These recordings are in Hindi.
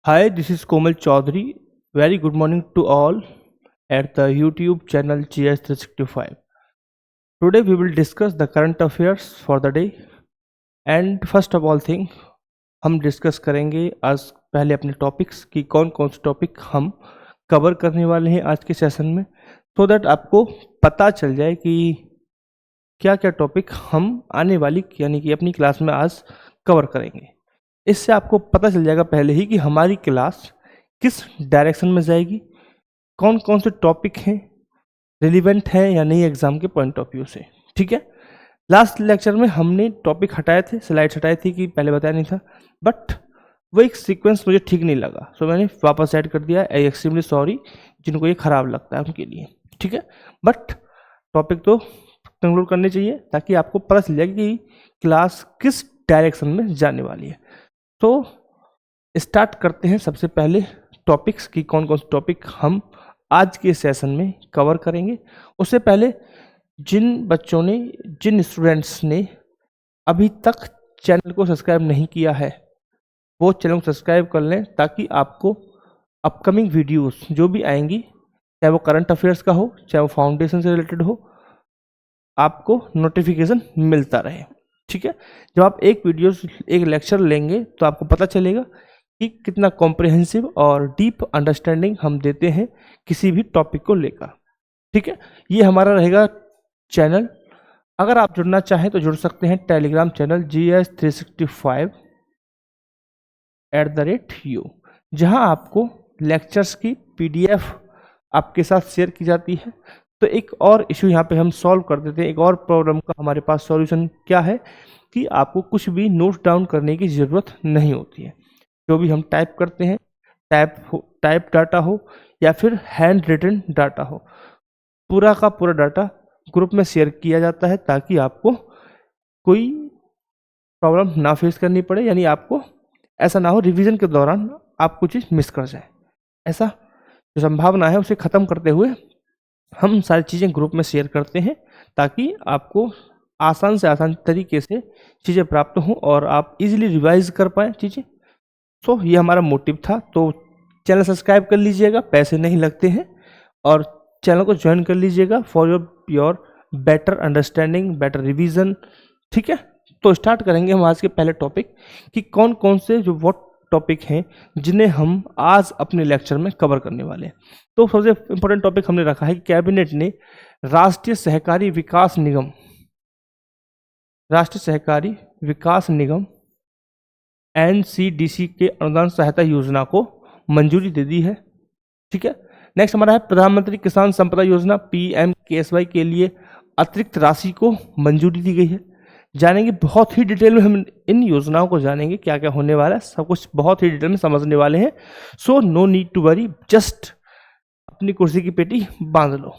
Hi, this is Komal Chaudhary. Very good morning to all at the YouTube channel GS365. Today we will discuss the current affairs for the day and first of all thing हम डिस्कस करेंगे आज पहले अपने टॉपिक्स की कौन कौन से टॉपिक हम कवर करने वाले हैं आज के सेशन में so दैट आपको पता चल जाए कि क्या क्या टॉपिक हम आने वाली यानी कि अपनी क्लास में आज कवर करेंगे। इससे आपको पता चल जाएगा पहले ही कि हमारी क्लास किस डायरेक्शन में जाएगी, कौन कौन से टॉपिक हैं रिलीवेंट हैं या नहीं एग्जाम के पॉइंट ऑफ व्यू से। ठीक है, लास्ट लेक्चर में हमने टॉपिक हटाए थे, स्लाइड्स हटाई थी कि पहले बताया नहीं था, बट वो एक सीक्वेंस मुझे ठीक नहीं लगा सो मैंने वापस ऐड कर दिया। आई एक्सट्रीमली सॉरी जिनको ये खराब लगता है उनके लिए। ठीक है, बट टॉपिक तो कंक्लूड करने चाहिए ताकि आपको पता चल जाए कि क्लास किस डायरेक्शन में जाने वाली है। तो स्टार्ट करते हैं सबसे पहले टॉपिक्स की कौन कौन से टॉपिक हम आज के सेशन में कवर करेंगे। उससे पहले जिन स्टूडेंट्स ने अभी तक चैनल को सब्सक्राइब नहीं किया है वो चैनल को सब्सक्राइब कर लें ताकि आपको अपकमिंग वीडियोस जो भी आएंगी, चाहे वो करंट अफेयर्स का हो चाहे वो फाउंडेशन से रिलेटेड हो, आपको नोटिफिकेशन मिलता रहे। ठीक है, जब आप एक लेक्चर लेंगे तो आपको पता चलेगा कि कितना कॉम्प्रिहेंसिव और डीप अंडरस्टैंडिंग हम देते हैं किसी भी टॉपिक को लेकर। ठीक है, ये हमारा रहेगा चैनल। अगर आप जुड़ना चाहें तो जुड़ सकते हैं टेलीग्राम चैनल GS365@u, जहां आपको लेक्चर्स की PDF आपके साथ शेयर की जाती है। तो एक और इशू यहाँ पे हम सॉल्व कर देते हैं, एक और प्रॉब्लम का हमारे पास सॉल्यूशन क्या है कि आपको कुछ भी नोट डाउन करने की ज़रूरत नहीं होती है। जो भी हम टाइप करते हैं, टाइप डाटा हो या फिर हैंड रिटन डाटा हो, पूरा का पूरा डाटा ग्रुप में शेयर किया जाता है ताकि आपको कोई प्रॉब्लम ना फेस करनी पड़े, यानी आपको ऐसा ना हो रिवीजन के दौरान आप कुछ चीज़ मिस कर जाए। ऐसा जो संभावना है उसे ख़त्म करते हुए हम सारी चीज़ें ग्रुप में शेयर करते हैं ताकि आपको आसान से आसान तरीके से चीज़ें प्राप्त हों और आप इजीली रिवाइज कर पाएँ चीज़ें। सो ये हमारा मोटिव था। तो चैनल सब्सक्राइब कर लीजिएगा, पैसे नहीं लगते हैं, और चैनल को ज्वाइन कर लीजिएगा for your better understanding, better revision. ठीक है, तो स्टार्ट करेंगे हम आज के पहले टॉपिक कि कौन कौन से जो वो टॉपिक हैं जिन्हें हम आज अपने लेक्चर में कवर करने वाले हैं। तो सबसे इम्पोर्टेंट टॉपिक हमने रखा है कि कैबिनेट ने राष्ट्रीय सहकारी विकास निगम NCDC के अनुदान सहायता योजना को मंजूरी दे दी है। ठीक है, नेक्स्ट हमारा है प्रधानमंत्री किसान संपदा योजना PMKSY के लिए अतिरिक्त राशि को मंजूरी दी गई है। जानेंगे बहुत ही डिटेल में, हम इन योजनाओं को जानेंगे क्या क्या होने वाला है, सब कुछ बहुत ही डिटेल में समझने वाले हैं। So no need to worry, just अपनी कुर्सी की पेटी बांध लो।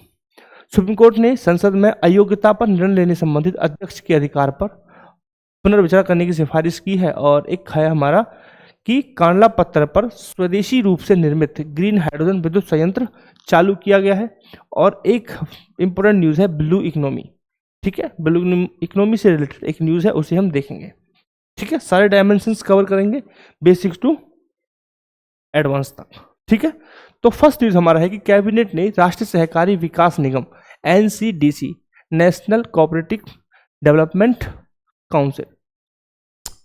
सुप्रीम कोर्ट ने संसद में अयोग्यता पर निर्णय लेने संबंधित अध्यक्ष के अधिकार पर पुनर्विचार करने की सिफारिश की है। और एक है हमारा कि कांडला पत्थर पर स्वदेशी रूप से निर्मित ग्रीन हाइड्रोजन विद्युत संयंत्र चालू किया गया है। और एक इंपॉर्टेंट न्यूज़ है ब्लू इकोनॉमी। ठीक है, ब्लू इकोनॉमी से रिलेटेड एक न्यूज़ है, उसे हम देखेंगे। ठीक है, सारे डायमेंशंस कवर करेंगे बेसिक्स टू एडवांस तक। ठीक है, तो फर्स्ट न्यूज़ हमारा है कि कैबिनेट ने राष्ट्रीय सहकारी विकास निगम NCDC national cooperative development council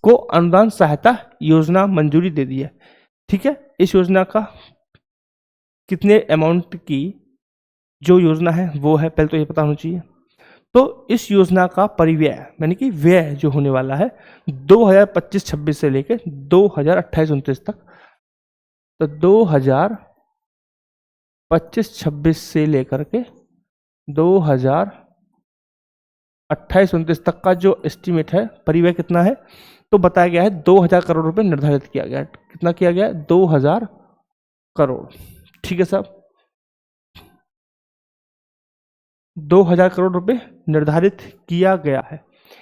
को अनुदान सहायता योजना मंजूरी दे दी है। ठीक है, इस योजना का कितने अमाउंट की जो योजना है वो है, पहले तो ये पता होना चाहिए। तो इस योजना का परिव्यय यानी कि व्यय जो होने वाला है 2025-26 से लेकर 2028-29 तक, तो 2025-26 से लेकर के 2028-29 तक का जो एस्टिमेट है परिव्यय कितना है, तो बताया गया है 2000 करोड़ रुपए निर्धारित किया गया है। कितना किया गया है? 2000 करोड़। ठीक है साहब, 2000 करोड़ रुपए निर्धारित किया गया है।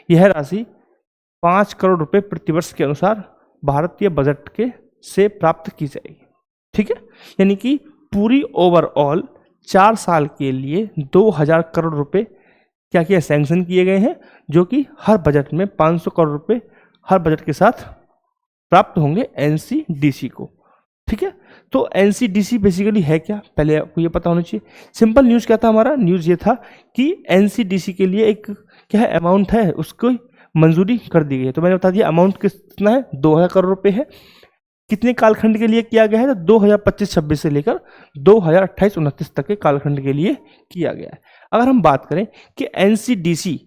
यह राशि 5 करोड़ रुपए प्रतिवर्ष के अनुसार भारतीय बजट के से प्राप्त की जाएगी। ठीक है, यानी कि पूरी ओवरऑल 4 साल के लिए 2000 करोड़ रुपए क्या किया सैंक्शन किए गए हैं, जो कि हर बजट में 500 करोड़ रुपए हर बजट के साथ प्राप्त होंगे NCDC को। ठीक है। तो एनसीडीसी बेसिकली है क्या, पहले आपको ये पता होना चाहिए। सिंपल न्यूज़ क्या था हमारा, न्यूज़ ये था कि एनसीडीसी के लिए एक क्या है अमाउंट है, उसको मंजूरी कर दी गई है। तो मैंने बता दिया अमाउंट कितना है, 2000 करोड़ रुपए है। कितने कालखंड के लिए किया गया है, तो 2025-26 से लेकर 2028-29 तक के कालखंड के लिए किया गया है। अगर हम बात करें कि एनसीडीसी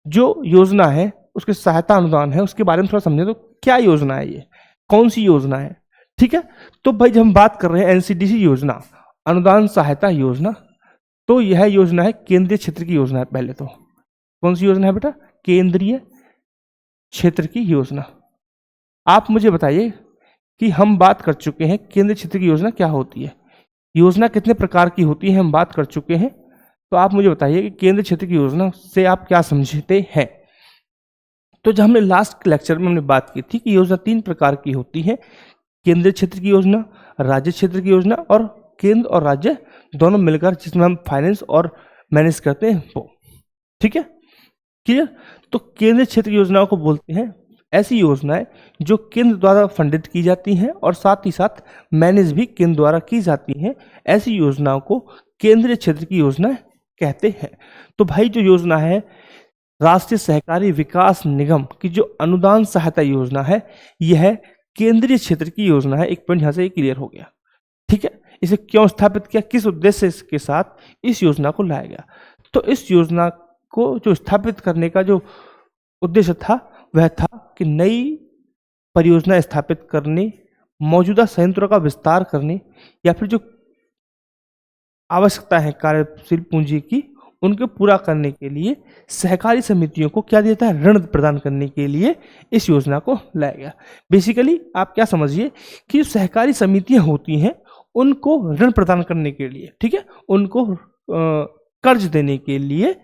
जो योजना है, उसके सहायता अनुदान है, उसके बारे में थोड़ा समझें तो क्या योजना है, ये कौन सी योजना है। ठीक है, तो भाई जब हम बात कर रहे हैं एनसीडीसी योजना, अनुदान सहायता योजना, तो यह योजना है केंद्रीय क्षेत्र की योजना है। पहले तो कौन सी योजना है बेटा, केंद्रीय क्षेत्र की योजना। आप मुझे बताइए कि हम बात कर चुके हैं केंद्रीय क्षेत्र की योजना क्या होती है, योजना कितने प्रकार की होती है हम बात कर चुके हैं। तो आप मुझे बताइए कि केंद्रीय क्षेत्र की योजना से आप क्या समझते हैं। तो जब हमने लास्ट लेक्चर में हमने बात की थी कि योजना 3 प्रकार की होती है, केंद्रीय क्षेत्र की योजना, राज्य क्षेत्र की योजना और केंद्र और राज्य दोनों मिलकर जिसमें हम फाइनेंस और मैनेज करते हैं वो। ठीक है, क्लियर। तो केंद्रीय क्षेत्र की योजनाओं को बोलते हैं ऐसी योजनाएं जो केंद्र द्वारा फंडित की जाती हैं और साथ ही साथ मैनेज भी केंद्र द्वारा की जाती हैं। ऐसी योजनाओं को केंद्रीय क्षेत्र की योजना कहते हैं। तो भाई जो योजना है राष्ट्रीय सहकारी विकास निगम की जो अनुदान सहायता योजना है, यह केंद्रीय क्षेत्र की योजना है। एक पॉइंट यहाँ से क्लियर हो गया। ठीक है, इसे क्यों स्थापित किया, किस उद्देश्य के साथ इस योजना को लाया गया। तो इस योजना को जो स्थापित करने का जो उद्देश्य था वह था कि नई परियोजना स्थापित करने, मौजूदा संयंत्रों का विस्तार करने या फिर जो आवश्यकता है कार्यशील पूंजी की उनको पूरा करने के लिए सहकारी समितियों को क्या देता है, ऋण प्रदान करने के लिए इस योजना को लाया गया। बेसिकली आप क्या समझिए कि जो सहकारी समितियां होती हैं उनको ऋण प्रदान करने के लिए, ठीक है, उनको कर्ज देने के लिए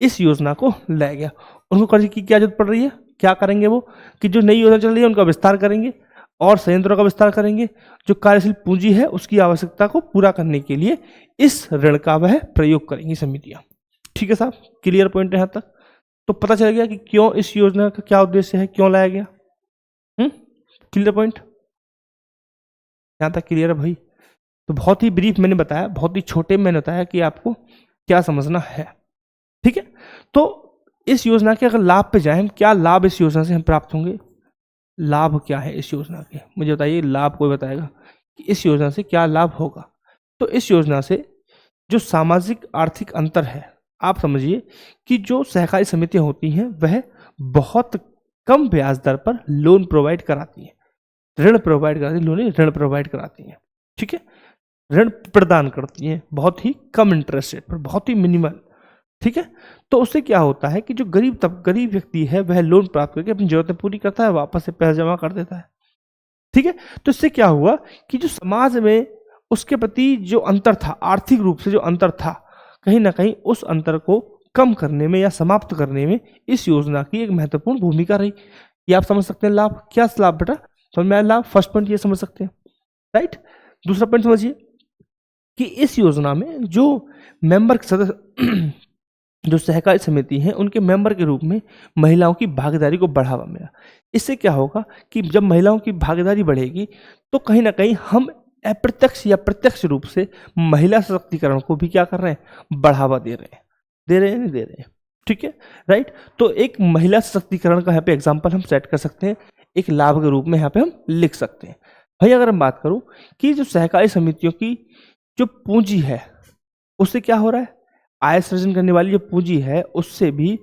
इस योजना को लाया गया। उनको कर्ज की क्या जरूरत पड़ रही है, क्या करेंगे वो कि जो नई योजना चल रही है उनका विस्तार करेंगे और संयंत्रों का विस्तार करेंगे। जो कार्यशील पूंजी है उसकी आवश्यकता को पूरा करने के लिए इस ऋण का वह प्रयोग करेंगी समितियां। ठीक है साहब, क्लियर पॉइंट है यहाँ तक। तो पता चल गया कि क्यों इस योजना का क्या उद्देश्य है, क्यों लाया गया। क्लियर पॉइंट यहाँ तक क्लियर है भाई। तो बहुत ही ब्रीफ मैंने बताया, बहुत ही छोटे मैंने बताया कि आपको क्या समझना है। ठीक है, तो इस योजना के अगर लाभ पे जाएं, क्या लाभ इस योजना से हम प्राप्त होंगे, लाभ क्या है इस योजना के, मुझे बताइए। लाभ कोई बताएगा कि इस योजना से क्या लाभ होगा। तो इस योजना से जो सामाजिक आर्थिक अंतर है, आप समझिए कि जो सहकारी समितियां होती हैं वह बहुत कम ब्याज दर पर लोन प्रोवाइड कराती हैं, ऋण प्रोवाइड कराती हैं, ऋण प्रोवाइड कराती हैं। ठीक है, ऋण प्रदान करती हैं बहुत ही कम इंटरेस्ट रेट पर, बहुत ही मिनिमल। ठीक है, तो उससे क्या होता है कि जो गरीब व्यक्ति है वह लोन प्राप्त करके अपनी जरूरतें पूरी करता है, वापस से पैसा जमा कर देता है। ठीक है, तो इससे क्या हुआ कि जो समाज में उसके प्रति जो अंतर था, आर्थिक रूप से जो अंतर था, कहीं ना कहीं उस अंतर को कम करने में या समाप्त करने में इस योजना की एक महत्वपूर्ण भूमिका रही। ये आप समझ सकते हैं लाभ। क्या लाभ बेटा समझ में आया लाभ, फर्स्ट पॉइंट ये समझ सकते हैं, राइट। दूसरा पॉइंट समझिए कि इस योजना में जो मेंबर सदस्य जो सहकारी समिति है उनके मेंबर के रूप में महिलाओं की भागीदारी को बढ़ावा मिला। इससे क्या होगा कि जब महिलाओं की भागीदारी बढ़ेगी तो कहीं ना कहीं हम अप्रत्यक्ष या प्रत्यक्ष रूप से महिला सशक्तिकरण को भी क्या कर रहे हैं, बढ़ावा दे रहे हैं, नहीं दे रहे हैं। ठीक है, राइट। तो एक महिला सशक्तिकरण का यहाँ पे एग्जाम्पल हम सेट कर सकते हैं, एक लाभ के रूप में यहाँ पे हम लिख सकते हैं। भाई अगर हम बात करूं कि जो सहकारी समितियों की जो पूंजी है उससे क्या हो रहा है, आय सृजन करने वाली जो पूंजी है उससे भी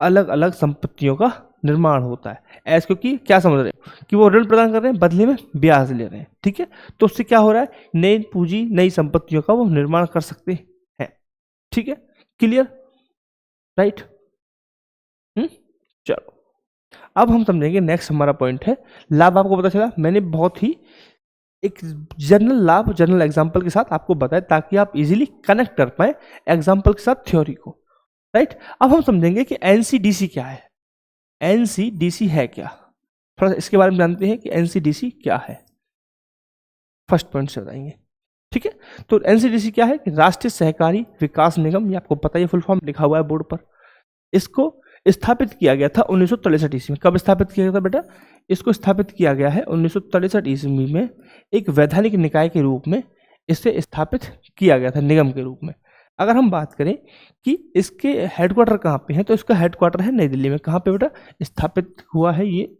अलग अलग संपत्तियों का निर्माण होता है। ऐसे क्योंकि क्या समझ रहे हो कि वो ऋण प्रदान कर रहे हैं, बदले में ब्याज ले रहे हैं। ठीक है, तो उससे क्या हो रहा है, नई पूंजी नई संपत्तियों का वो निर्माण कर सकते हैं। ठीक है, क्लियर, राइट। चलो अब हम समझेंगे नेक्स्ट हमारा पॉइंट है लाभ। आपको पता चला, मैंने बहुत ही एक जनरल लाभ जनरल एग्जांपल के साथ आपको बताया ताकि आप इजीली कनेक्ट कर पाए एग्जांपल के साथ थ्योरी को, राइट। अब हम समझेंगे कि एनसीडीसी क्या है, एनसीडीसी है क्या, थोड़ा इसके बारे में जानते हैं कि एनसीडीसी क्या है, फर्स्ट पॉइंट से बताएंगे। ठीक है, तो एनसीडीसी क्या है कि राष्ट्रीय सहकारी विकास निगम, ये आपको पता है फुल फॉर्म लिखा हुआ है बोर्ड पर। इसको स्थापित किया गया था 1963 ईस्वी में। कब स्थापित किया गया था बेटा? इसको स्थापित किया गया है 1963 ईस्वी में, एक वैधानिक निकाय के रूप में इसे स्थापित किया गया था, निगम के रूप में। अगर हम बात करें कि इसके हेडक्वार्टर कहाँ पे है, तो इसका हेडक्वार्टर है नई दिल्ली में। कहाँ पे बेटा स्थापित हुआ है ये?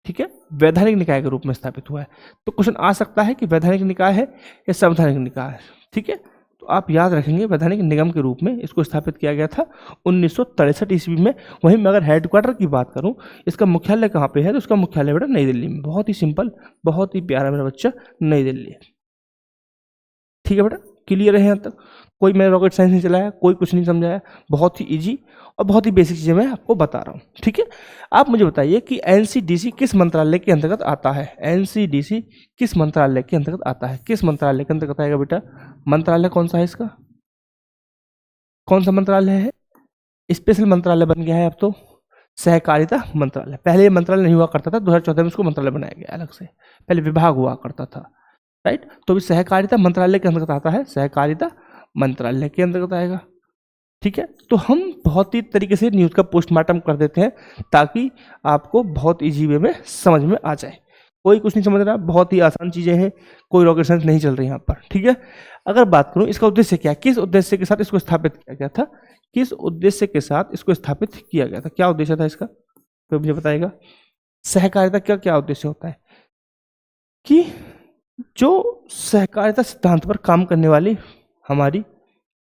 ठीक है, वैधानिक निकाय के रूप में स्थापित हुआ है। तो क्वेश्चन आ सकता है कि वैधानिक निकाय है या संवैधानिक निकाय है। ठीक है, तो आप याद रखेंगे वैधानिक निगम के रूप में इसको स्थापित किया गया था 1963 ईस्वी में। वहीं मैं अगर हेडक्वार्टर की बात करूं, इसका मुख्यालय कहाँ पे है, तो इसका मुख्यालय बेटा नई दिल्ली में। बहुत ही सिंपल, बहुत ही प्यारा मेरा बच्चा, नई दिल्ली है। ठीक है बेटा, क्लियर है यहाँ तक? कोई मैंने रॉकेट साइंस नहीं चलाया, कोई कुछ नहीं समझाया, बहुत ही इजी और बहुत ही बेसिक चीज़ें मैं आपको बता रहा हूँ। ठीक है, आप मुझे बताइए कि एनसीडीसी किस मंत्रालय के अंतर्गत आता है? एनसीडीसी किस मंत्रालय के अंतर्गत आता है? किस मंत्रालय के अंतर्गत आएगा बेटा? मंत्रालय कौन सा है इसका? कौन सा मंत्रालय है? स्पेशल मंत्रालय बन गया है अब तो, सहकारिता मंत्रालय। पहले ये मंत्रालय नहीं हुआ करता था, 2014 में इसको मंत्रालय बनाया गया अलग से, पहले विभाग हुआ करता था, राइट। तो भी सहकारिता मंत्रालय के अंतर्गत आता है, सहकारिता मंत्रालय के अंतर्गत आएगा। ठीक है, तो हम बहुत ही तरीके से न्यूज़ का पोस्टमार्टम कर देते हैं ताकि आपको बहुत इजी वे में समझ में आ जाए। कोई कुछ नहीं समझ रहा, बहुत ही आसान चीज़ें हैं, कोई रॉकेट साइंस नहीं चल रही यहाँ पर। ठीक है, अगर बात करूँ इसका उद्देश्य क्या है, किस उद्देश्य के साथ इसको स्थापित किया गया था, किस उद्देश्य के साथ इसको स्थापित किया गया था, क्या उद्देश्य था इसका, तो मुझे बताएगा। सहकारिता का क्या उद्देश्य होता है कि जो सहकारिता सिद्धांत पर काम करने वाली हमारी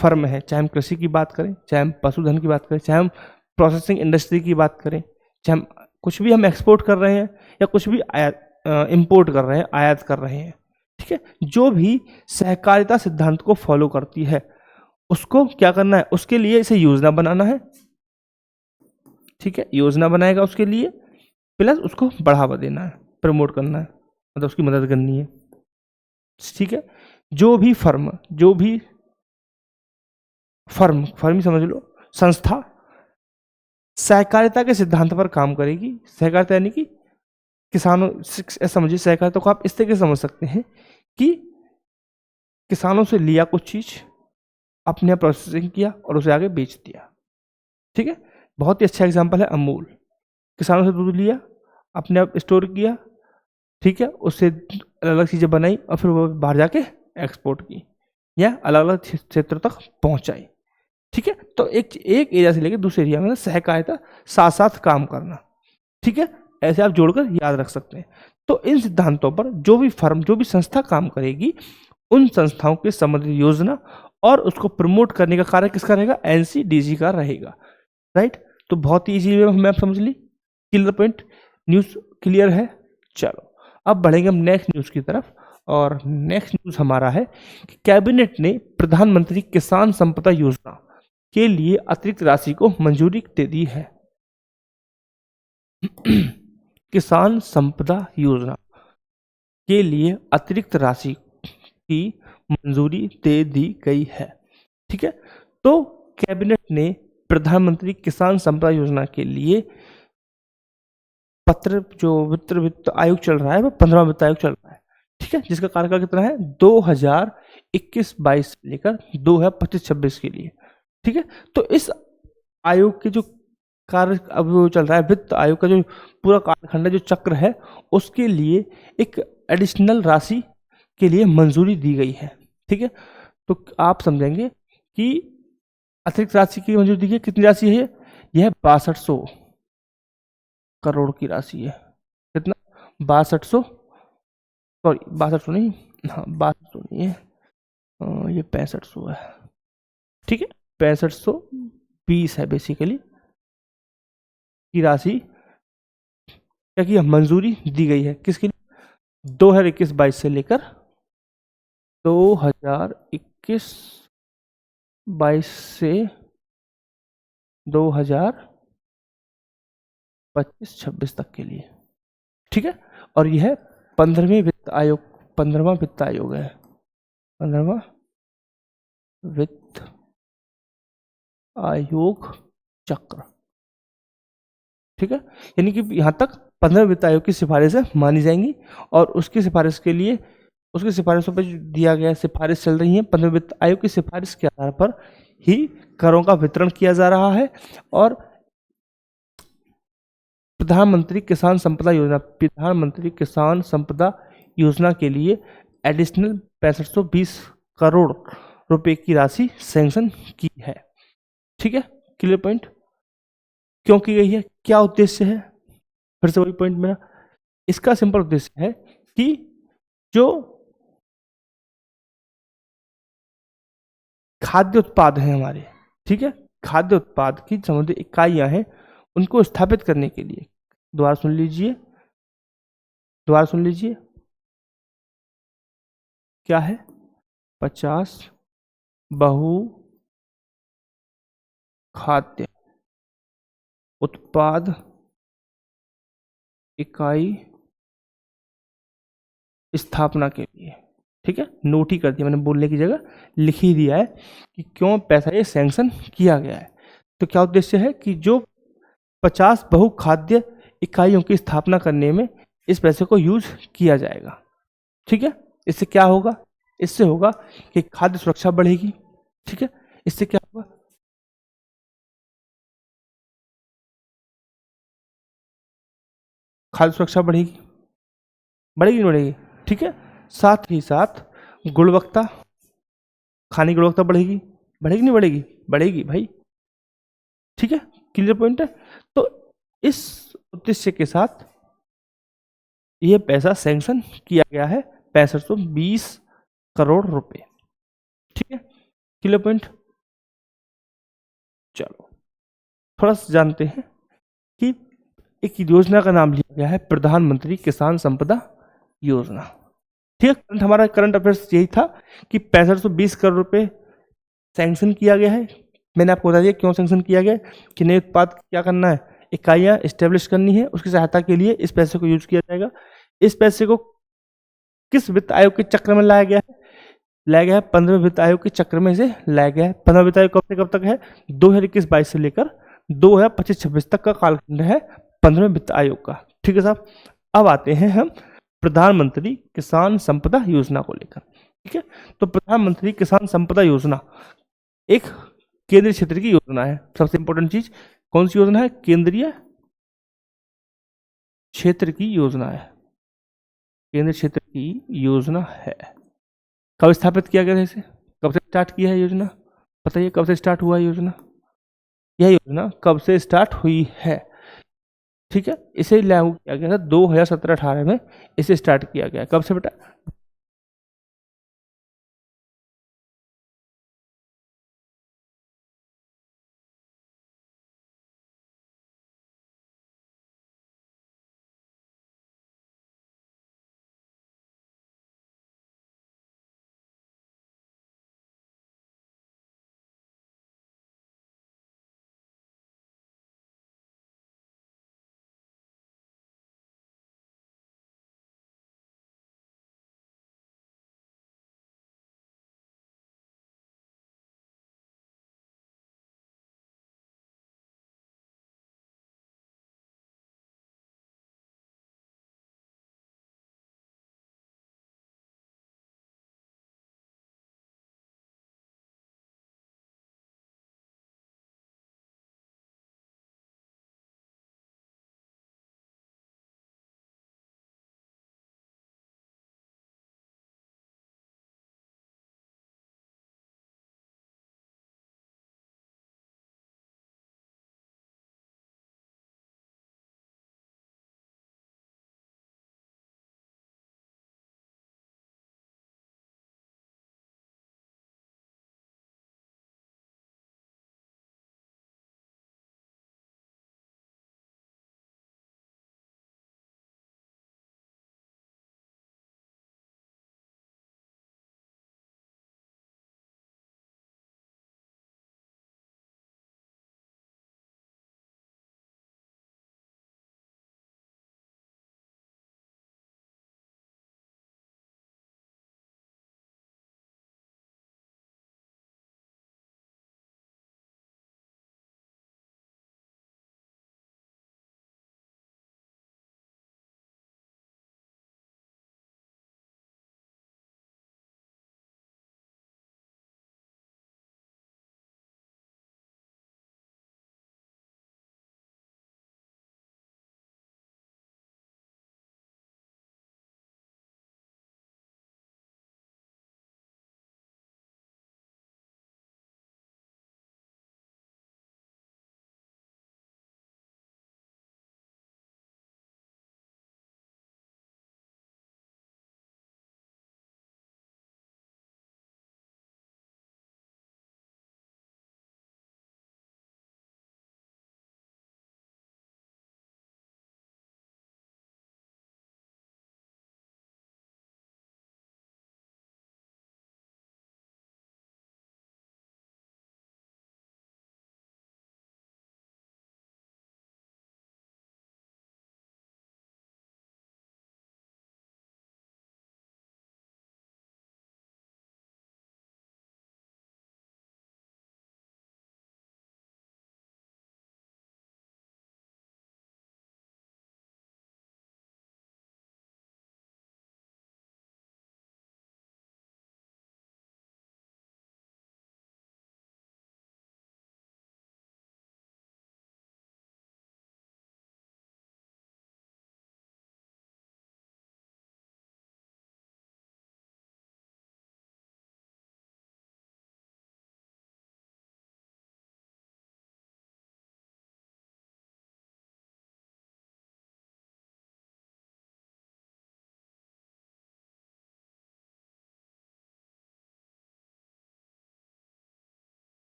फर्म है, चाहे हम कृषि की बात करें, चाहे हम पशुधन की बात करें, चाहे हम प्रोसेसिंग इंडस्ट्री की बात करें, चाहे हम कुछ भी हम एक्सपोर्ट कर रहे हैं या कुछ भी इंपोर्ट कर रहे हैं, आयात कर रहे हैं। ठीक है, जो भी सहकारिता सिद्धांत को फॉलो करती है उसको क्या करना है, उसके लिए इसे योजना बनाना है। ठीक है, योजना बनाएगा उसके लिए, प्लस उसको बढ़ावा देना है, प्रमोट करना है, मतलब उसकी मदद करनी है। ठीक है, जो भी फर्म ही समझ लो, संस्था सहकारिता के सिद्धांत पर काम करेगी। सहकारिता यानी कि किसानों, समझिए सहकारिता को आप इस तरीके से समझ सकते हैं कि किसानों से लिया कुछ चीज, अपने प्रोसेसिंग किया और उसे आगे बेच दिया। ठीक है, बहुत ही अच्छा एग्जांपल है अमूल। किसानों से दूध लिया, अपने आप स्टोर किया, ठीक है, उससे अलग अलग चीज़ें बनाई और फिर वो बाहर जाके एक्सपोर्ट की या अलग अलग क्षेत्र तक पहुंचाई। ठीक है, तो एक एरिया से लेकर दूसरे एरिया में सहकारिता साथ साथ काम करना। ठीक है, ऐसे आप जोड़कर याद रख सकते हैं। तो इन सिद्धांतों पर जो भी फर्म, जो भी संस्था काम करेगी, उन संस्थाओं के संबंधित योजना और उसको प्रमोट करने का कार्य किसका रहेगा? एनसीडीसी का रहेगा, राइट। तो बहुत ही इजी वे में आप समझ ली, क्लियर पॉइंट, न्यूज़ क्लियर है। चलो अब बढ़ेंगे हम नेक्स्ट न्यूज़ की तरफ, और नेक्स्ट न्यूज़ हमारा है कि कैबिनेट ने प्रधानमंत्री किसान संपदा योजना के लिए अतिरिक्त राशि को मंजूरी दे दी है। किसान संपदा योजना के लिए अतिरिक्त राशि की मंजूरी दे दी गई है। ठीक है, तो कैबिनेट ने प्रधानमंत्री किसान संपदा योजना के लिए पत्र, जो वित्त आयोग चल रहा है, वो 15वां वित्त आयोग चल रहा है। ठीक है, जिसका कार्यकाल कितना है? 2021-22 से लेकर 2025-26 के लिए। ठीक है, तो इस आयोग के जो कार्य अब वो चल रहा है, वित्त आयोग का जो पूरा कार्यखंड है, जो चक्र है, उसके लिए एक एडिशनल राशि के लिए मंजूरी दी गई है। ठीक है, तो आप समझेंगे कि अतिरिक्त राशि की मंजूरी दी गई। कितनी राशि है? यह 6200 करोड़ की राशि है। कितना? 6200, सॉरी 6200 नहीं, हाँ 6200 नहीं है, ये 6500 है। ठीक है, 6520 है बेसिकली की राशि क्या की मंजूरी दी गई है। किसके लिए? 2021-22 से लेकर 2021-22 से 2025-26 तक के लिए। ठीक है, और यह 15वें वित्त आयोग, 15वां वित्त आयोग है, 15वां वित्त आयोग चक्र। ठीक है, यानी कि यहाँ तक 15वें वित्त आयोग की सिफारिशें मानी जाएंगी, और उसकी सिफारिश के लिए, उसकी सिफारिशों पर जो दिया गया सिफारिश चल रही है, 15वें वित्त आयोग की सिफारिश के आधार पर ही करों का वितरण किया जा रहा है। और प्रधानमंत्री किसान संपदा योजना के लिए एडिशनल 6520 करोड़ रुपए की राशि सैंक्शन की है। ठीक है, क्लियर पॉइंट। क्यों की गई है, क्या उद्देश्य है, फिर से वही पॉइंट मेरा, इसका सिंपल उद्देश्य है कि जो खाद्य उत्पाद हैं हमारे, ठीक है, खाद्य उत्पाद की संबंधित इकाइयां हैं, उनको स्थापित करने के लिए, दोबारा सुन लीजिए, दोबारा सुन लीजिए, क्या है, 50 बहु खाद्य उत्पाद इकाई स्थापना के लिए। ठीक है, नोट ही कर दिया मैंने, बोलने की जगह लिख ही दिया है कि क्यों पैसा ये सैंक्शन किया गया है। तो क्या उद्देश्य है कि जो 50 बहु खाद्य इकाइयों की स्थापना करने में इस पैसे को यूज किया जाएगा। ठीक है, इससे क्या होगा, इससे होगा कि खाद्य सुरक्षा बढ़ेगी। ठीक है, इससे क्या होगा, खाद्य सुरक्षा बढ़ेगी, बढ़ेगी नहीं बढ़ेगी। ठीक है, साथ ही साथ गुणवत्ता, खाने की गुणवत्ता बढ़ेगी, बढ़ेगी नहीं बढ़ेगी, बढ़ेगी भाई। ठीक है, क्लियर पॉइंट है। तो इस उद्देश्य के साथ यह पैसा सैंक्शन किया गया है, 6520 करोड़ रुपए। ठीक है, क्लियर पॉइंट। चलो थोड़ा सा जानते हैं कि एक योजना का नाम लिया गया है प्रधानमंत्री किसान संपदा योजना। ठीक है, हमारा करंट अफेयर्स यही था कि 6520 करोड़ रुपए सैंक्शन किया गया है। मैंने आपको बता दिया क्यों सैंक्शन किया गया है, कि नए उत्पाद क्या करना है, इकाइयाँ इस्टेब्लिश करनी है, उसकी सहायता के लिए इस पैसे को यूज किया जाएगा। इस पैसे को किस वित्त आयोग के चक्र में लाया गया है, लाया गया है 15वें वित्त आयोग के चक्र में इसे लाया गया है। 15वां वित्त आयोग कब से कब तक है, 2021-22 से लेकर 2025-26 तक का कालखंड है 15वें वित्त आयोग का। ठीक है साहब, अब आते हैं हम प्रधानमंत्री किसान संपदा योजना को लेकर। ठीक है, तो प्रधानमंत्री किसान संपदा योजना एक केंद्रीय क्षेत्र की योजना है। सबसे इंपॉर्टेंट चीज कौन सी योजना है, केंद्रीय क्षेत्र की योजना है, केंद्रीय क्षेत्र की योजना है। कब स्थापित किया गया था इसे, कब से स्टार्ट किया है योजना, बताइए कब से स्टार्ट हुआ है योजना, यह योजना कब से स्टार्ट हुई है। ठीक है, इसे लागू किया गया था 2017-18 में, इसे स्टार्ट किया गया, कब से बेटा,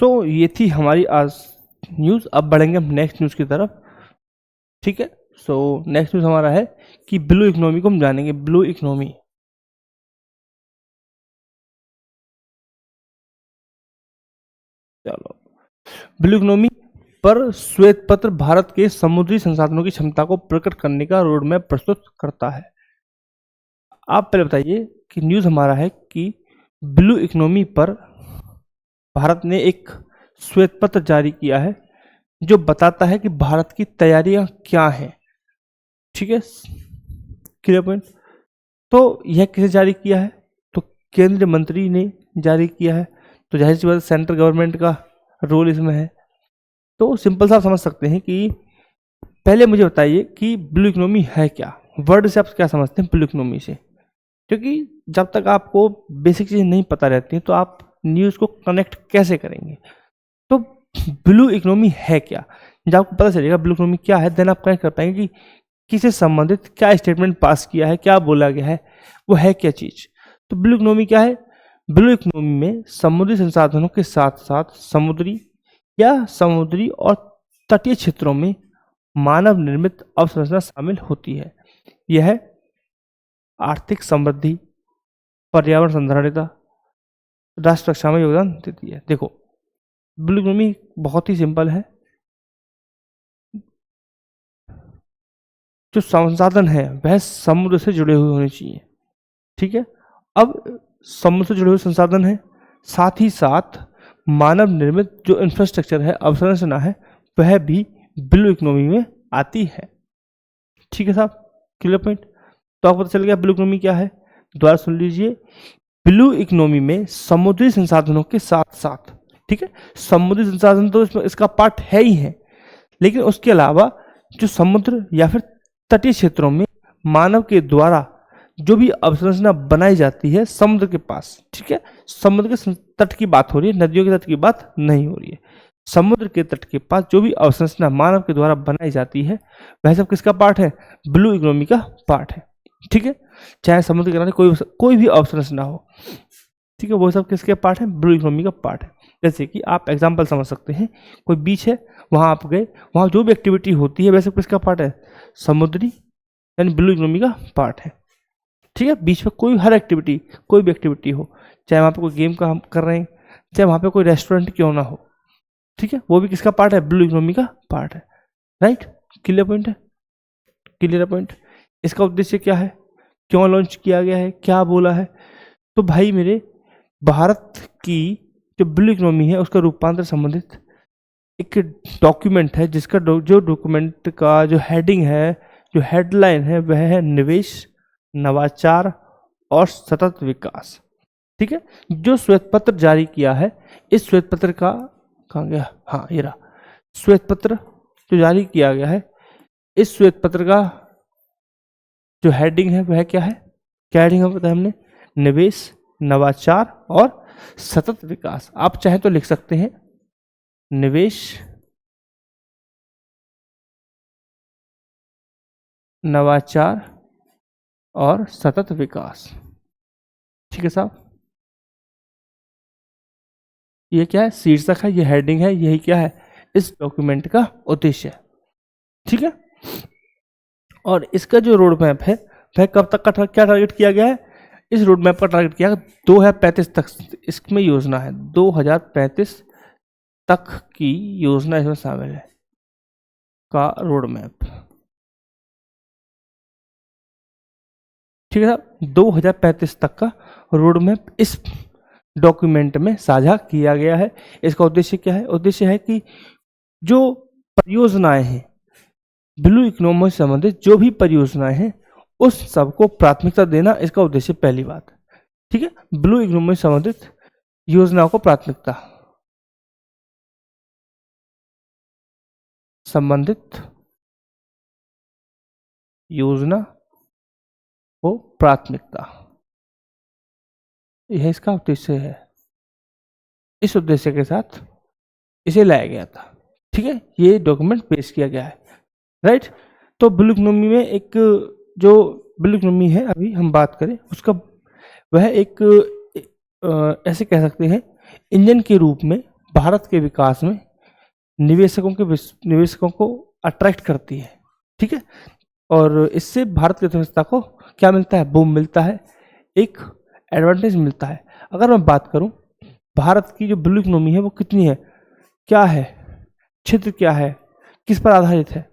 सो ये थी हमारी आज न्यूज़। अब बढ़ेंगे हम नेक्स्ट न्यूज़ की तरफ, ठीक है। सो नेक्स्ट न्यूज़ हमारा है कि ब्लू इकोनॉमी को हम जानेंगे। ब्लू इकोनॉमी, चलो, ब्लू इकोनॉमी पर श्वेत पत्र भारत के समुद्री संसाधनों की क्षमता को प्रकट करने का रोड मैप प्रस्तुत करता है। आप पहले बताइए कि न्यूज़ हमारा है कि ब्लू इकोनॉमी पर भारत ने एक श्वेत पत्र जारी किया है जो बताता है कि भारत की तैयारियां क्या हैं, ठीक है, क्लियर पॉइंट। तो यह किसे जारी किया है? तो केंद्रीय मंत्री ने जारी किया है, तो जाहिर सी बात सेंट्रल गवर्नमेंट का रोल इसमें है। तो सिंपल सा आप समझ सकते हैं कि पहले मुझे बताइए कि ब्लू इकोनॉमी है क्या, वर्ड से आप क्या समझते हैं ब्लू इकोनॉमी से, क्योंकि जब तक आपको बेसिक चीज़ें नहीं पता रहती तो आप न्यूज़ को कनेक्ट कैसे करेंगे। तो ब्लू इकोनॉमी है क्या, जब आपको पता चलेगा ब्लू इकोनॉमी क्या है, देन आप कनेक्ट कर पाएंगे कि किससे संबंधित क्या स्टेटमेंट पास किया है, क्या बोला गया है, वो है क्या चीज़। तो ब्लू इकोनॉमी क्या है? ब्लू इकोनॉमी में समुद्री संसाधनों के साथ साथ समुद्री और तटीय क्षेत्रों में मानव निर्मित अवसंरचना शामिल होती है। यह आर्थिक समृद्धि, पर्यावरण संधारणीयता, राष्ट्र रक्षा में योगदान देती है। देखो, ब्लू इकोनॉमी बहुत ही सिंपल है। जो संसाधन है वह समुद्र से जुड़े हुए होने चाहिए, ठीक है। अब समुद्र से जुड़े हुए संसाधन है, साथ ही साथ मानव निर्मित जो इंफ्रास्ट्रक्चर है, अवसंरचना है, वह भी ब्लू इकोनॉमी में आती है, ठीक है साहब, क्लियर पॉइंट। तो आपको पता चल गया ब्लू इकोनॉमी क्या है। दोबारा सुन लीजिए, ब्लू इकोनॉमी में समुद्री संसाधनों के साथ साथ, ठीक है, समुद्री संसाधन तो इसमें इसका पार्ट है ही है, लेकिन उसके अलावा जो समुद्र या फिर तटीय क्षेत्रों में मानव के द्वारा जो भी अवसंरचना बनाई जाती है समुद्र के पास, ठीक है, समुद्र के तट की बात हो रही है, नदियों के तट की बात नहीं हो रही है। समुद्र के तट के पास जो भी अवसंरचना मानव के द्वारा बनाई जाती है वह सब किसका पार्ट है? ब्लू इकोनॉमी का पार्ट है, ठीक है। चाहे समुद्र के किनारे कोई भी अवसंरचना हो, ठीक है, वो सब किसके पार्ट है? ब्लू इकोनॉमी का पार्ट है। जैसे कि आप एग्जाम्पल समझ सकते हैं, कोई बीच है, वहाँ आप गए, वहाँ जो भी एक्टिविटी होती है वैसे किसका पार्ट है? समुद्री यानी ब्लू इकोनॉमी का पार्ट है, ठीक है। बीच में कोई हर एक्टिविटी, कोई भी एक्टिविटी हो, चाहे वहाँ पे कोई गेम का हम कर रहे हैं, चाहे वहाँ पे कोई रेस्टोरेंट क्यों ना हो, ठीक है, वो भी किसका पार्ट है? ब्लू इकोनॉमी का पार्ट है, राइट, क्लियर पॉइंट है, क्लियर पॉइंट। इसका उद्देश्य क्या है, क्यों लॉन्च किया गया है, क्या बोला है? तो भाई मेरे, भारत की जो ब्लू इकोनॉमी है उसका रूपांतर संबंधित एक डॉक्यूमेंट है, जिसका जो डॉक्यूमेंट का जो हेडिंग है, जो हेडलाइन है, वह है निवेश, नवाचार और सतत विकास, ठीक है। जो श्वेत पत्र जारी किया है, इस श्वेत पत्र का कहाँ गया, हाँ ये रहा, श्वेत पत्र जो जारी किया गया है, इस श्वेत पत्र का जो हेडिंग है वह क्या है? क्या हेडिंग है बताया हमने? निवेश, नवाचार और सतत विकास। आप चाहे तो लिख सकते हैं निवेश, नवाचार और सतत विकास, ठीक है साहब। ये क्या है? शीर्षक है, ये हेडिंग है, यही क्या है? इस डॉक्यूमेंट का उद्देश्य है, ठीक है। और इसका जो रोड मैप है वह कब तक का क्या टारगेट किया गया है? इस रोड मैप का टारगेट किया 2035 तक, इसमें योजना है 2035 तक की योजना इसमें शामिल है का रोड मैप, ठीक है साहब। 2035 तक का रोड मैप इस डॉक्यूमेंट में साझा किया गया है। इसका उद्देश्य क्या है? उद्देश्य है कि जो परियोजनाएं हैं, ब्लू इकोनॉमी से संबंधित जो भी परियोजनाएं हैं, उस सबको प्राथमिकता देना इसका उद्देश्य, पहली बात, ठीक है। ब्लू इकोनॉमी से संबंधित योजनाओं को प्राथमिकता, संबंधित योजना को प्राथमिकता, यह इसका उद्देश्य है। इस उद्देश्य के साथ इसे लाया गया था, ठीक है, ये डॉक्यूमेंट पेश किया गया है, राइट। तो ब्लू इकोनॉमी में एक जो ब्लू इकोनॉमी है अभी हम बात करें उसका, वह एक ऐसे कह सकते हैं इंजन के रूप में भारत के विकास में निवेशकों को अट्रैक्ट करती है, ठीक है। और इससे भारत की अर्थव्यवस्था को क्या मिलता है, बूम मिलता है, एक एडवांटेज मिलता है। अगर मैं बात करूं भारत की जो ब्लू इकोनॉमी है वो कितनी है, क्या है, क्षेत्र क्या है, किस पर आधारित है,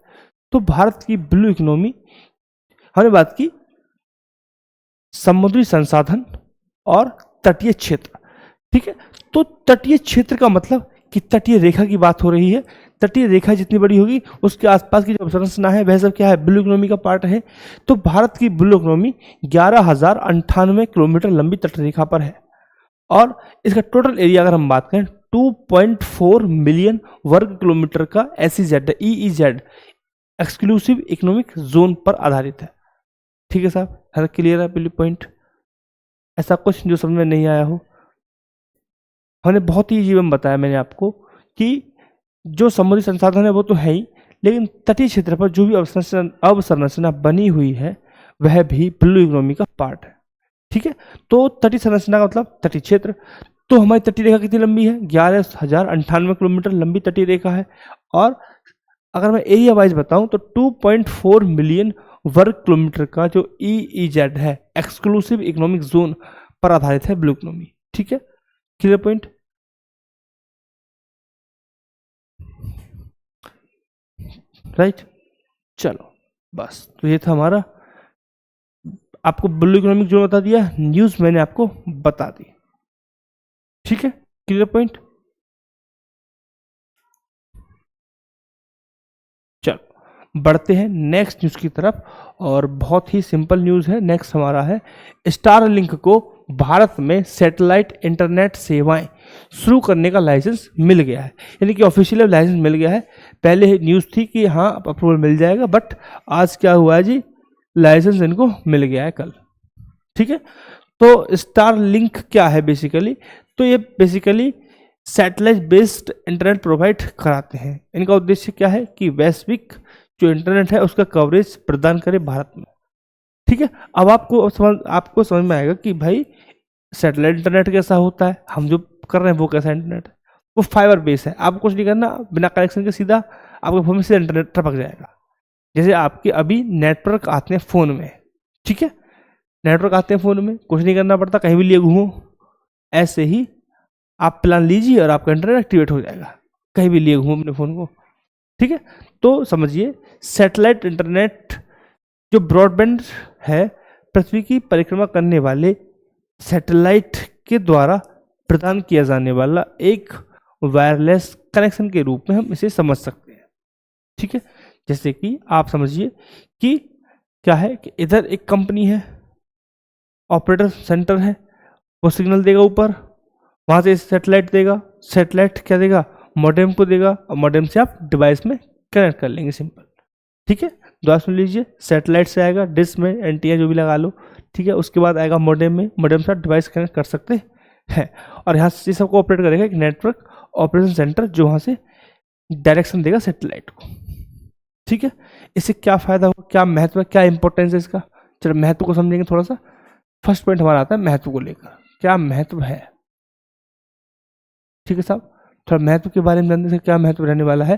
तो भारत की ब्लू इकोनॉमी, हमने बात की समुद्री संसाधन और तटीय क्षेत्र, ठीक है। तो तटीय क्षेत्र का मतलब कि तटीय रेखा की बात हो रही है। तटीय रेखा जितनी बड़ी होगी उसके आसपास की जो अवसंरचना है वह सब क्या है, ब्लू इकोनॉमी का पार्ट है। तो भारत की ब्लू इकोनॉमी 11,098 किलोमीटर लंबी तटरेखा पर है और इसका टोटल एरिया अगर हम बात करें 2.4 मिलियन वर्ग किलोमीटर का SEZ EEZ exclusive economic zone पर आधारित है, ठीक है साहब। हर क्लियर है पहले पॉइंट, ऐसा कुछ जो समझ में नहीं आया हो। हमने बहुत ही जीवन बताया मैंने आपको कि जो समुद्री संसाधन है वो तो है ही, लेकिन तटीय क्षेत्र पर जो भी अवसंरचना बनी हुई है वह भी ब्लू इकोनॉमी का पार्ट है, ठीक है। तो तटीय संरचना का मतलब तटीय क्षेत्र। तो हमारी तटीय रेखा कितनी लंबी है, 11,098 किलोमीटर लंबी तटीय रेखा है। और अगर मैं एरिया वाइज बताऊं तो 2.4 मिलियन वर्ग किलोमीटर का जो EEZ है एक्सक्लूसिव इकोनॉमिक जोन पर आधारित है ब्लू इकोनॉमी, ठीक है। Clear point, right. चलो बस, तो ये था हमारा, आपको ब्लू इकोनॉमिक जोन बता दिया, न्यूज मैंने आपको बता दी, ठीक है। क्लियर पॉइंट, चलो बढ़ते हैं नेक्स्ट न्यूज की तरफ। और बहुत ही सिंपल न्यूज है। नेक्स्ट हमारा है स्टारलिंक को भारत में सैटेलाइट इंटरनेट सेवाएं शुरू करने का लाइसेंस मिल गया है, यानी कि ऑफिशियल लाइसेंस मिल गया है। पहले न्यूज थी कि हाँ अप्रूवल मिल जाएगा, बट आज क्या हुआ है जी, लाइसेंस इनको मिल गया है कल, ठीक है। तो स्टारलिंक क्या है बेसिकली, तो ये basically satellite based internet provide कराते हैं। इनका उद्देश्य क्या है कि वैश्विक जो इंटरनेट है उसका कवरेज प्रदान करे भारत में, ठीक है। अब आपको समझ में आएगा कि भाई सैटेलाइट इंटरनेट कैसा होता है, हम जो कर रहे हैं वो कैसा इंटरनेट है। वो फाइबर बेस है, आपको कुछ नहीं करना, बिना कनेक्शन के सीधा आपके फोन में से इंटरनेट टपक जाएगा। जैसे आपके अभी नेटवर्क आते हैं फोन में, ठीक है, नेटवर्क आते हैं फोन में, कुछ नहीं करना पड़ता, कहीं भी लिए घूमो, ऐसे ही आप प्लान लीजिए और आपका इंटरनेट एक्टिवेट हो जाएगा, कहीं भी लिए घूमो अपने फ़ोन को, ठीक है। तो समझिए सैटेलाइट इंटरनेट जो ब्रॉडबैंड है, पृथ्वी की परिक्रमा करने वाले सैटेलाइट के द्वारा प्रदान किया जाने वाला एक वायरलेस कनेक्शन के रूप में हम इसे समझ सकते हैं, ठीक है। जैसे कि आप समझिए कि क्या है कि इधर एक कंपनी है, ऑपरेटर सेंटर है, वो सिग्नल देगा ऊपर, वहाँ से सैटेलाइट देगा, सैटेलाइट क्या देगा, मॉडेम को देगा, और मॉडेम से आप डिवाइस में कनेक्ट कर लेंगे, सिंपल, ठीक है। दोबारा सुन लीजिए, सैटेलाइट से आएगा डिश में, एंटीना जो भी लगा लो, ठीक है, उसके बाद आएगा मॉडेम में, मॉडेम से आप डिवाइस कनेक्ट कर सकते हैं। और यहाँ से सबको ऑपरेट करेगा एक नेटवर्क ऑपरेशन सेंटर जो वहाँ से डायरेक्शन देगा सैटेलाइट को, ठीक है। इससे क्या फ़ायदा हो, क्या महत्व है, क्या इंपॉर्टेंस है इसका, चलो महत्व को समझेंगे थोड़ा सा। फर्स्ट पॉइंट हमारा आता है महत्व को लेकर, क्या महत्व है, ठीक है साहब। थोड़ा महत्व के बारे में जानने से क्या महत्व रहने वाला है,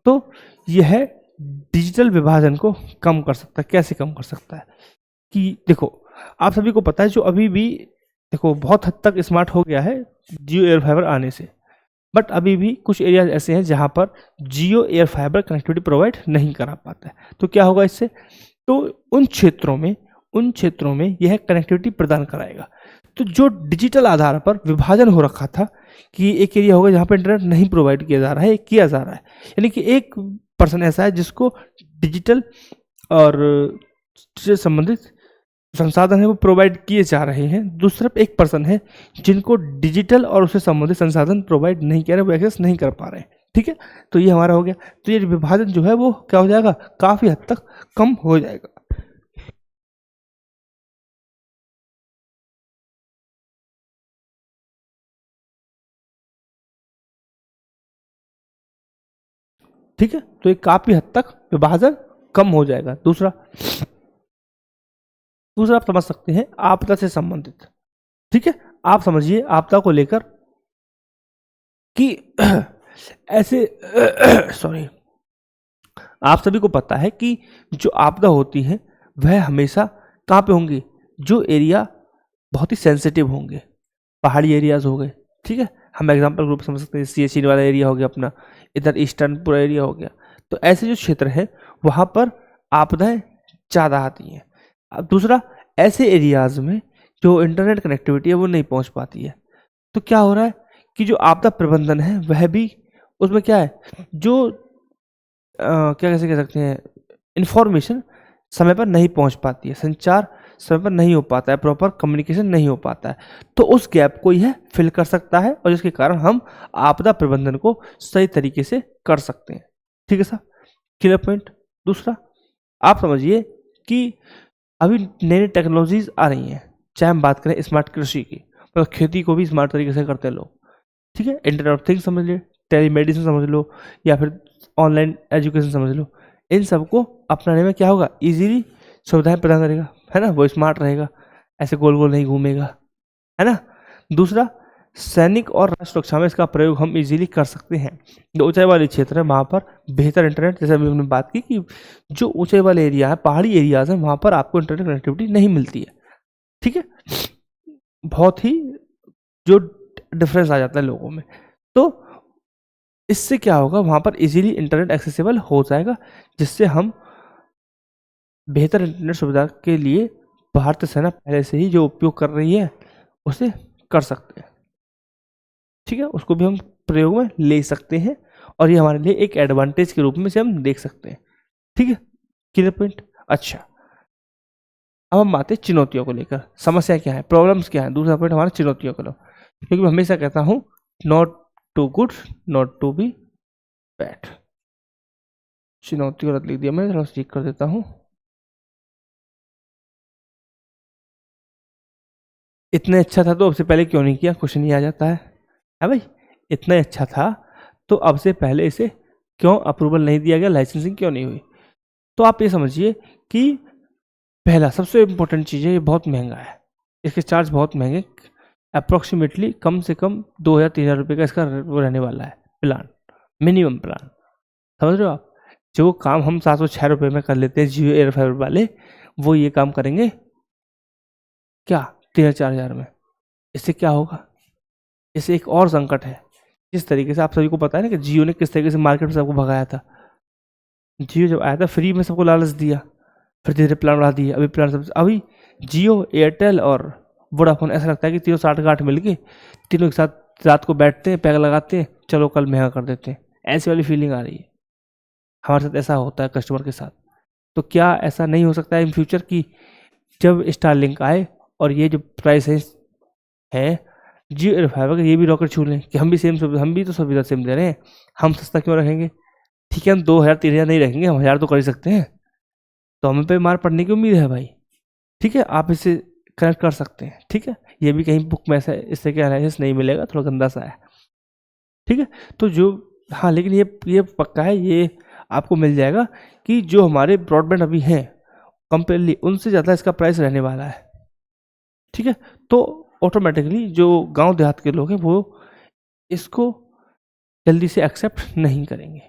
तो यह है डिजिटल विभाजन को कम कर सकता है। कैसे कम कर सकता है कि देखो, आप सभी को पता है जो अभी भी देखो बहुत हद तक स्मार्ट हो गया है जियो एयर फाइबर आने से, बट अभी भी कुछ एरिया ऐसे हैं जहां पर जियो एयर फाइबर कनेक्टिविटी प्रोवाइड नहीं करा पाता है। तो क्या होगा इससे, तो उन क्षेत्रों में यह कनेक्टिविटी प्रदान कराएगा। तो जो डिजिटल आधार पर विभाजन हो रखा था कि एक एरिया होगा जहाँ पर इंटरनेट नहीं प्रोवाइड किया जा रहा है, किया जा रहा है, यानी कि एक पर्सन ऐसा है जिसको डिजिटल और से संबंधित संसाधन है वो प्रोवाइड किए जा रहे हैं, दूसरा एक पर्सन है जिनको डिजिटल और उससे संबंधित संसाधन प्रोवाइड नहीं किया रहे, वो एक्सेस नहीं कर पा रहे हैं, ठीक है। तो ये हमारा हो गया। तो ये विभाजन जो है वो क्या हो जाएगा, काफ़ी हद तक कम हो जाएगा, ठीक है। तो ये काफ़ी हद तक विभाजन कम हो जाएगा। दूसरा आप समझ सकते हैं आपदा से संबंधित, ठीक है। आप समझिए आपदा को लेकर कि ऐसे सॉरी, आप सभी को पता है कि जो आपदा होती है वह हमेशा कहाँ पे होंगी, जो एरिया बहुत ही सेंसिटिव होंगे, पहाड़ी एरियाज हो गए, ठीक है, हम एग्जांपल ग्रुप समझ सकते हैं, सियाचिन वाला एरिया हो गया अपना, इधर ईस्टर्न पूरा एरिया हो गया। तो ऐसे जो क्षेत्र है वहाँ पर आपदाएं ज़्यादा आती हैं। अब दूसरा, ऐसे एरियाज में जो इंटरनेट कनेक्टिविटी है वो नहीं पहुँच पाती है। तो क्या हो रहा है कि जो आपदा प्रबंधन है वह भी उसमें क्या है, जो क्या कैसे कह सकते हैं, इंफॉर्मेशन समय पर नहीं पहुंच पाती है, संचार समय पर नहीं हो पाता है, प्रॉपर कम्युनिकेशन नहीं हो पाता है। तो उस गैप को यह फिल कर सकता है और जिसके कारण हम आपदा प्रबंधन को सही तरीके से कर सकते हैं। ठीक है सर, क्लियर पॉइंट। दूसरा, आप समझिए कि अभी नई नई टेक्नोलॉजीज आ रही हैं, चाहे हम बात करें स्मार्ट कृषि की, मतलब खेती को भी स्मार्ट तरीके से करते हैं लोग, ठीक है, इंटरनेट ऑफ थिंग्स समझ लो, टेलीमेडिसिन समझ लो, या फिर ऑनलाइन एजुकेशन समझ लो, इन सबको अपनाने में क्या होगा, इजीली सुविधाएं प्रदान करेगा, है ना, वो स्मार्ट रहेगा, ऐसे गोल गोल नहीं घूमेगा, है ना। दूसरा, सैनिक और राष्ट्र सुरक्षा में इसका प्रयोग हम इजीली कर सकते हैं। जो ऊंचाई वाले क्षेत्र है वहाँ पर बेहतर इंटरनेट, जैसे अभी हमने बात की कि जो ऊंचाई वाले एरिया है, पहाड़ी एरियाज हैं, वहाँ पर आपको इंटरनेट कनेक्टिविटी नहीं मिलती है, ठीक है, बहुत ही जो डिफरेंस आ जाता है लोगों में। तो इससे क्या होगा, वहाँ पर इजीली इंटरनेट एक्सेसिबल हो जाएगा, जिससे हम बेहतर इंटरनेट सुविधा के लिए भारतीय सेना पहले से ही जो उपयोग कर रही है उसे कर सकते हैं, ठीक है, उसको भी हम प्रयोग में ले सकते हैं और ये हमारे लिए एक एडवांटेज के रूप में से हम देख सकते हैं, ठीक है, क्लियर पॉइंट। अच्छा, अब हम आते हैं चुनौतियों को लेकर, समस्या क्या है, प्रॉब्लम्स क्या है। दूसरा पॉइंट हमारा चुनौतियों को लो, क्योंकि मैं हमेशा कहता हूँ not too good not to be bad. चुनौती गलत लिख दिया मैं, थोड़ा चेक कर देता हूँ। इतने अच्छा था तो अब से पहले क्यों नहीं किया, क्वेश्चन ही आ जाता है भाई, इतना अच्छा था तो अब से पहले इसे क्यों अप्रूवल नहीं दिया गया, लाइसेंसिंग क्यों नहीं हुई। तो आप ये समझिए कि पहला सबसे इम्पोर्टेंट चीज़ है, ये बहुत महंगा है, इसके चार्ज बहुत महंगे, अप्रॉक्सीमेटली कम से कम 2,000-3,000 रुपये का इसका वो रहने वाला है प्लान, मिनिमम प्लान, समझ रहे हो आप। जो काम हम 706 रुपये में कर लेते हैं जियो एयर फाइबर वाले, वो ये काम करेंगे क्या 3,000-4,000 में। इससे क्या होगा, इससे एक और संकट है, जिस तरीके से आप सभी को पता है ना कि जियो ने किस तरीके से मार्केट में सबको भगाया था। जियो जब आया था फ्री में सबको लालच दिया, फिर धीरे प्लान बढ़ा दिया, अभी प्लान सब, अभी जियो, एयरटेल और वोडाफोन ऐसा लगता है कि तीनों 60-60 मिल के तीनों एक साथ रात को बैठते हैं, पैक लगाते हैं, चलो कल महंगा कर देते हैं, ऐसी वाली फीलिंग आ रही है हमारे साथ, ऐसा होता है कस्टमर के साथ। तो क्या ऐसा नहीं हो सकता है इन फ्यूचर की जब स्टारलिंक आए और ये जो प्राइस है जियो एयर फाइबर का, ये भी रॉकेट छू लें कि हम भी सेम सुविधा, हम भी तो सुविधा सेम दे रहे हैं, हम सस्ता क्यों रखेंगे। ठीक है, हम 2,000-3,000 नहीं रखेंगे, हम 1,000 तो कर ही सकते हैं, तो हमें पे मार पड़ने की उम्मीद है भाई, ठीक है, आप इसे कनेक्ट कर सकते हैं, ठीक है, ये भी कहीं बुक में ऐसा इससे क्या एनालिसिस नहीं मिलेगा, थोड़ा गंदा सा है, ठीक है। तो जो, हाँ लेकिन ये पक्का है, ये आपको मिल जाएगा कि जो हमारे ब्रॉडबैंड अभी हैं कंपेयरली उनसे ज़्यादा इसका प्राइस रहने वाला है, ठीक है। तो ऑटोमेटिकली जो गांव देहात के लोग हैं वो इसको जल्दी से एक्सेप्ट नहीं करेंगे,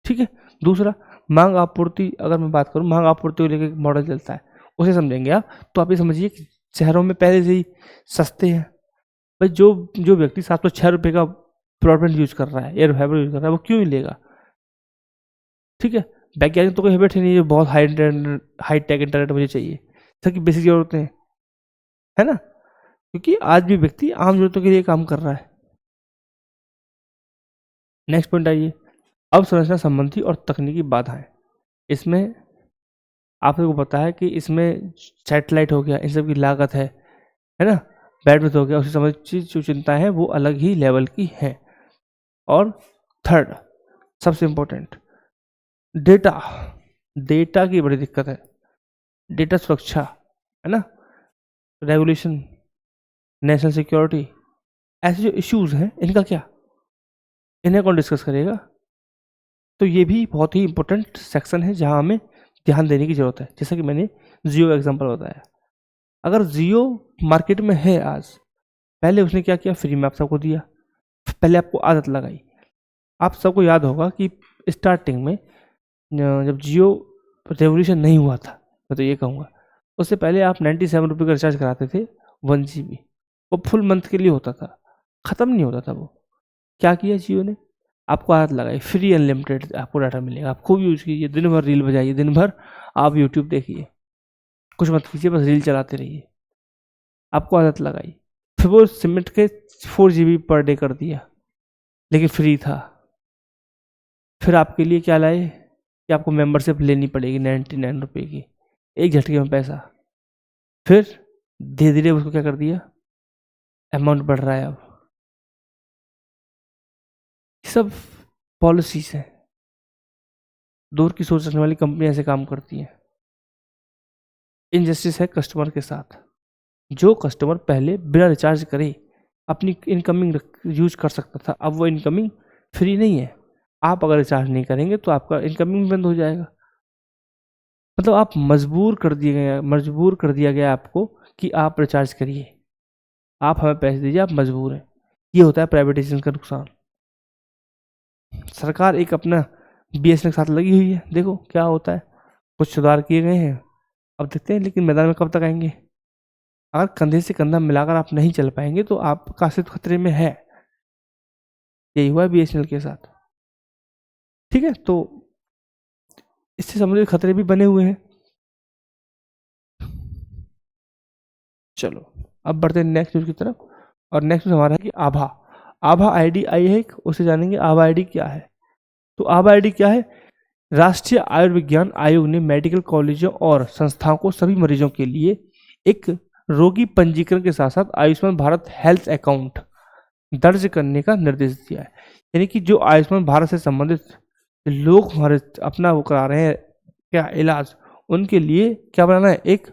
ठीक है। दूसरा, मांग आपूर्ति, अगर मैं बात करूं मांग आपूर्ति को लेकर एक मॉडल चलता है, उसे समझेंगे आप तो आप ये समझिए कि शहरों में पहले से ही सस्ते हैं भाई, जो जो व्यक्ति 706 रुपये का ब्रॉडबैंड यूज कर रहा है, एयर फाइबर यूज कर रहा है, वो क्यों ही लेगा, ठीक है। वैज्ञानिक तो कोई बैठे नहीं है बहुत हाई टेक इंटरनेट मुझे चाहिए, सबकी बेसिक जरूरतें हैं, है ना, क्योंकि आज भी व्यक्ति आम जरूरतों के लिए काम कर रहा है। नेक्स्ट पॉइंट आइए, अवसंरचना संबंधी और तकनीकी बाधाएं। इसमें आप लोगों को पता है कि इसमें सैटेलाइट हो गया, इन सब की लागत है ना, बैंडविड्थ हो गया, उसी संबंधित जो चिंताएं हैं वो अलग ही लेवल की हैं। और थर्ड सबसे इम्पोर्टेंट, डेटा, डेटा की बड़ी दिक्कत है, डेटा सुरक्षा, है ना, रेगुलेशन, नेशनल सिक्योरिटी, ऐसे जो इश्यूज हैं इनका क्या, इन्हें कौन डिस्कस करेगा। तो ये भी बहुत ही इंपॉर्टेंट सेक्शन है जहाँ हमें ध्यान देने की ज़रूरत है। जैसा कि मैंने जियो का एग्जांपल बताया, अगर जियो मार्केट में है आज, पहले उसने क्या किया, फ्री में आप सबको दिया, पहले आपको आदत लगाई। आप सबको याद होगा कि स्टार्टिंग में जब जियो रेवोल्यूशन नहीं हुआ था, मैं तो ये कहूँगा, उससे पहले आप 97 रुपये का रिचार्ज कराते थे 1 GB, वो फुल मंथ के लिए होता था, ख़त्म नहीं होता था वो। क्या किया जियो ने? आपको आदत लगाई, फ्री अनलिमिटेड आपको डाटा मिलेगा, आप खूब यूज़ कीजिए, दिन भर रील बजाइए, दिन भर आप यूट्यूब देखिए, कुछ मत कीजिए, बस रील चलाते रहिए। आपको आदत लगाई, फिर वो सिमट के 4 GB पर डे कर दिया, लेकिन फ्री था। फिर आपके लिए क्या लाए कि आपको मेंबरशिप लेनी पड़ेगी 99 रुपये की, एक झटके में पैसा। फिर धीरे धीरे उसको क्या कर दिया, अमाउंट बढ़ रहा है अब। ये सब पॉलिसीज हैं, दूर की सोच रखने वाली कंपनियां ऐसे काम करती हैं। इनजस्टिस है कस्टमर के साथ। जो कस्टमर पहले बिना रिचार्ज करे अपनी इनकमिंग यूज कर सकता था, अब वो इनकमिंग फ्री नहीं है। आप अगर रिचार्ज नहीं करेंगे तो आपका इनकमिंग बंद हो जाएगा। मतलब आप मजबूर कर दिया गया आपको कि आप रिचार्ज करिए, आप हमें पैसे दीजिए, आप मजबूर हैं। ये होता है प्राइवेटाइजेशन का नुकसान। सरकार एक अपना BSNL के साथ लगी हुई है, देखो क्या होता है। कुछ सुधार किए गए हैं, अब देखते हैं, लेकिन मैदान में कब तक आएंगे। अगर कंधे से कंधा मिलाकर आप नहीं चल पाएंगे तो आपका अस्तित्व खतरे में है। यही हुआ है BSNL के साथ, ठीक है। तो इससे संबंधित खतरे भी बने हुए हैं। चलो अब बढ़ते हैं नेक्स्ट न्यूज की तरफ, और नेक्स्ट न्यूज हमारा है कि आभा आईडी आई है, उसे जानेंगे आभा आईडी क्या है। तो आभा आईडी क्या है? राष्ट्रीय आयुर्विज्ञान आयोग ने मेडिकल कॉलेजों और संस्थाओं को सभी मरीजों के लिए एक रोगी पंजीकरण के साथ साथ आयुष्मान भारत हेल्थ अकाउंट दर्ज करने का निर्देश दिया है। यानी कि जो आयुष्मान भारत से संबंधित लोग हमारे अपना वो करा रहे हैं क्या इलाज, उनके लिए क्या बनाना है, एक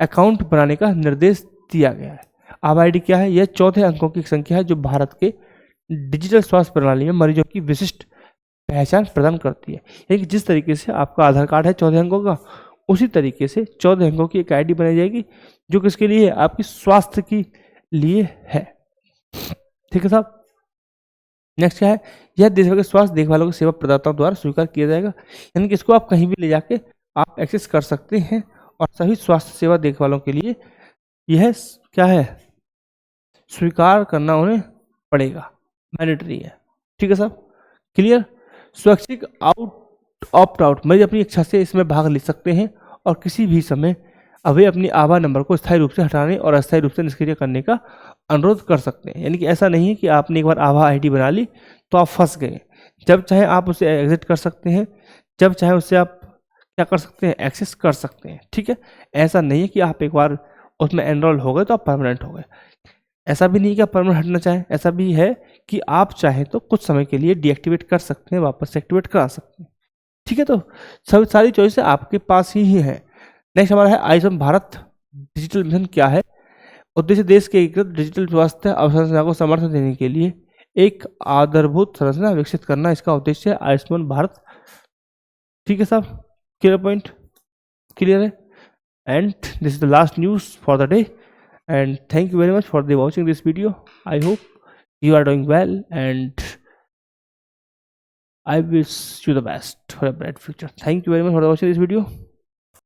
अकाउंट बनाने का निर्देश दिया गया है। आभा आईडी क्या है? यह 14 अंकों की संख्या है जो भारत के डिजिटल स्वास्थ्य प्रणाली में मरीजों की विशिष्ट पहचान प्रदान करती है। यानी कि जिस तरीके से आपका आधार कार्ड है 14 अंकों का, उसी तरीके से 14 अंकों की एक आईडी बनाई जाएगी जो किसके लिए है? आपकी स्वास्थ्य के लिए है। ठीक है साहब। नेक्स्ट क्या है? यह देश भर के स्वास्थ्य देखभालों के सेवा प्रदाताओं द्वारा स्वीकार किया जाएगा। यानी कि इसको आप कहीं भी ले जाके आप एक्सेस कर सकते हैं, और सभी स्वास्थ्य सेवा देखभालों के लिए यह क्या है, स्वीकार करना उन्हें पड़ेगा, मैंडेटरी है। ठीक है साहब, क्लियर। स्वैच्छिक ऑप्ट आउट मरीज अपनी इच्छा से इसमें भाग ले सकते हैं और किसी भी समय वे अपनी आभा नंबर को स्थायी रूप से हटाने और अस्थायी रूप से निष्क्रिय करने का अनुरोध कर सकते हैं। यानी कि ऐसा नहीं है कि आपने एक बार आभा आईडी बना ली तो आप फंस गए। जब चाहे आप उसे एग्जिट कर सकते हैं, जब चाहे उससे आप क्या कर सकते हैं, एक्सेस कर सकते हैं। ठीक है, ऐसा नहीं है कि आप एक बार उसमें एनरोल हो गए तो आप परमानेंट हो गए। ऐसा भी नहीं कि आप परमानेंट हटना चाहें, ऐसा भी है कि आप चाहें तो कुछ समय के लिए डीएक्टिवेट कर सकते हैं, वापस से एक्टिवेट करा सकते हैं। ठीक है, तो सारी चॉइस आपके पास ही है। नेक्स्ट हमारा है आयुष्मान भारत डिजिटल मिशन क्या है। उद्देश्य देश के एकीकृत डिजिटल स्वास्थ्य अवसंरचना को समर्थन देने के लिए एक आधारभूत संरचना विकसित करना इसका उद्देश्य है आयुष्मान भारत। ठीक है साहब, क्लियर पॉइंट, क्लियर है। And this is the last news for the day, and thank you very much for watching this video. I hope you are doing well, and I wish you the best for a bright future. Thank you very much for watching this video.